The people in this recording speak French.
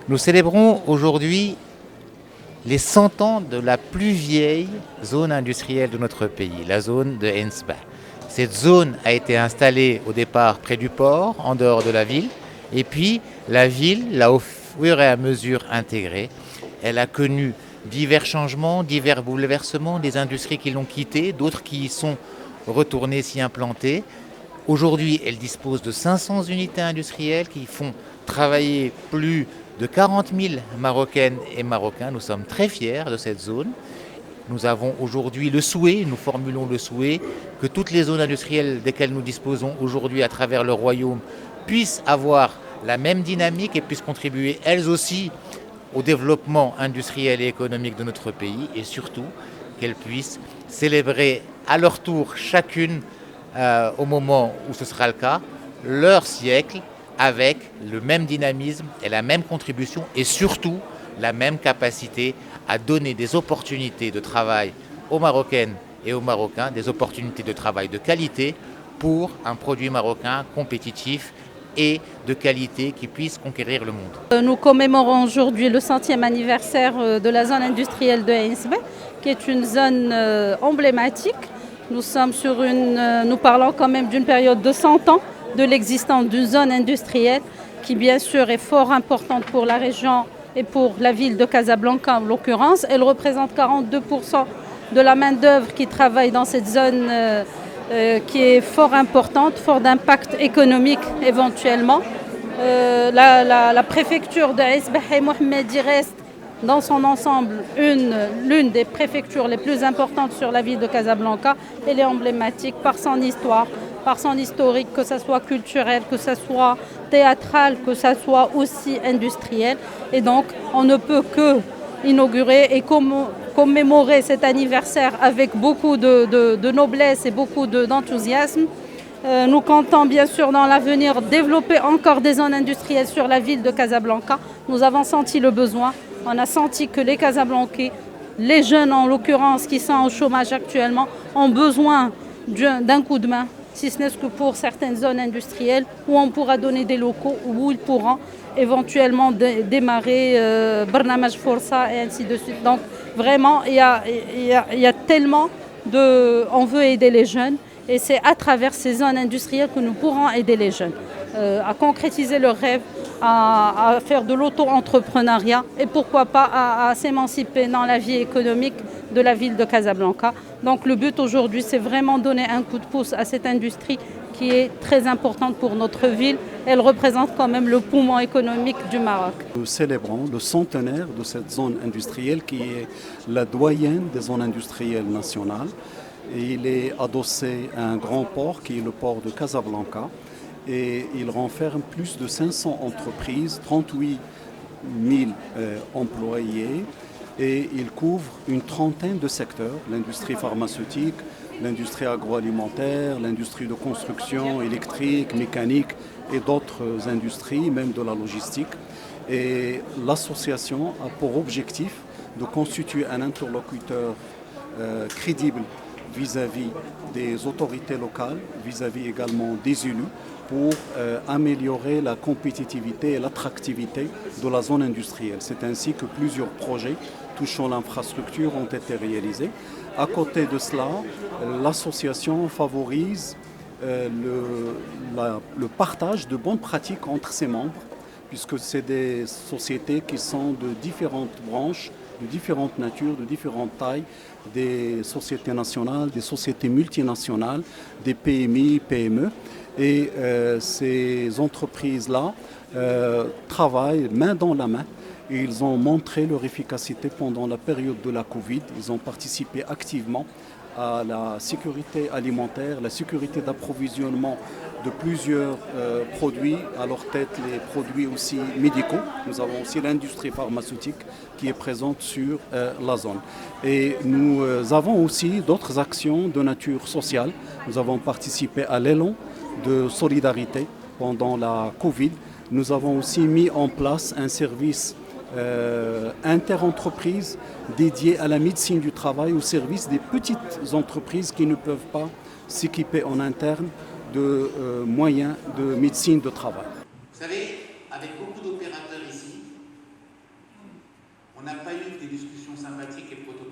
Nous célébrons aujourd'hui les 100 ans de la plus vieille zone industrielle de notre pays, la zone de Hensba. Cette zone a été installée au départ près du port, en dehors de la ville, et puis la ville l'a au fur et à mesure intégrée. Elle a connu divers changements, divers bouleversements, des industries qui l'ont quittée, d'autres qui y sont retournées s'y implanter. Aujourd'hui, elle dispose de 500 unités industrielles qui font travailler plus de 40 000 Marocaines et Marocains. Nous sommes très fiers de cette zone. Nous avons aujourd'hui le souhait, nous formulons le souhait, que toutes les zones industrielles desquelles nous disposons aujourd'hui à travers le royaume puissent avoir la même dynamique et puissent contribuer elles aussi au développement industriel et économique de notre pays, et surtout qu'elles puissent célébrer à leur tour chacune, au moment où ce sera le cas, leur siècle avec le même dynamisme et la même contribution, et surtout la même capacité à donner des opportunités de travail aux Marocaines et aux Marocains, des opportunités de travail de qualité pour un produit marocain compétitif et de qualité qui puisse conquérir le monde. Nous commémorons aujourd'hui le 100e anniversaire de la zone industrielle de Hensba, qui est une zone emblématique. Nous parlons quand même d'une période de 100 ans de l'existence d'une zone industrielle qui bien sûr est fort importante pour la région et pour la ville de Casablanca en l'occurrence. Elle représente 42% de la main-d'œuvre qui travaille dans cette zone qui est fort importante, fort d'impact économique éventuellement. La préfecture de Isbaha Mohamedi reste dans son ensemble l'une des préfectures les plus importantes sur la ville de Casablanca. Elle est emblématique par son histoire, par son historique, que ce soit culturel, que ce soit théâtral, que ce soit aussi industriel. Et donc, on ne peut que inaugurer et commémorer cet anniversaire avec beaucoup de noblesse et beaucoup d'enthousiasme. Nous comptons bien sûr dans l'avenir développer encore des zones industrielles sur la ville de Casablanca. Nous avons senti le besoin. On a senti que les Casablancais, les jeunes en l'occurrence qui sont au chômage actuellement, ont besoin d'un coup de main, si ce n'est que pour certaines zones industrielles où on pourra donner des locaux, où ils pourront éventuellement démarrer Barnamaj Força et ainsi de suite. Donc vraiment, il y a tellement on veut aider les jeunes. Et c'est à travers ces zones industrielles que nous pourrons aider les jeunes à concrétiser leurs rêves, à faire de l'auto-entrepreneuriat et pourquoi pas à s'émanciper dans la vie économique de la ville de Casablanca. Donc le but aujourd'hui, c'est vraiment donner un coup de pouce à cette industrie qui est très importante pour notre ville. Elle représente quand même le poumon économique du Maroc. Nous célébrons le centenaire de cette zone industrielle qui est la doyenne des zones industrielles nationales. Et il est adossé à un grand port qui est le port de Casablanca et il renferme plus de 500 entreprises, 38 000 employés et il couvre une trentaine de secteurs, l'industrie pharmaceutique, l'industrie agroalimentaire, l'industrie de construction électrique, mécanique et d'autres industries, même de la logistique. Et l'association a pour objectif de constituer un interlocuteur crédible vis-à-vis des autorités locales, vis-à-vis également des élus, pour améliorer la compétitivité et l'attractivité de la zone industrielle. C'est ainsi que plusieurs projets touchant l'infrastructure ont été réalisés. À côté de cela, l'association favorise le partage de bonnes pratiques entre ses membres, puisque c'est des sociétés qui sont de différentes branches, de différentes natures, de différentes tailles, des sociétés nationales, des sociétés multinationales, des PMI, PME. Et ces entreprises-là travaillent main dans la main. Et ils ont montré leur efficacité pendant la période de la Covid. Ils ont participé activement à la sécurité alimentaire, la sécurité d'approvisionnement de plusieurs produits, à leur tête les produits aussi médicaux. Nous avons aussi l'industrie pharmaceutique qui est présente sur la zone. Et nous avons aussi d'autres actions de nature sociale. Nous avons participé à l'élan de solidarité pendant la Covid. Nous avons aussi mis en place un service interentreprises dédié à la médecine du travail au service des petites entreprises qui ne peuvent pas s'équiper en interne de moyens de médecine de travail. Vous savez, avec beaucoup d'opérateurs ici, n'a pas eu que des discussions sympathiques et protocolaires.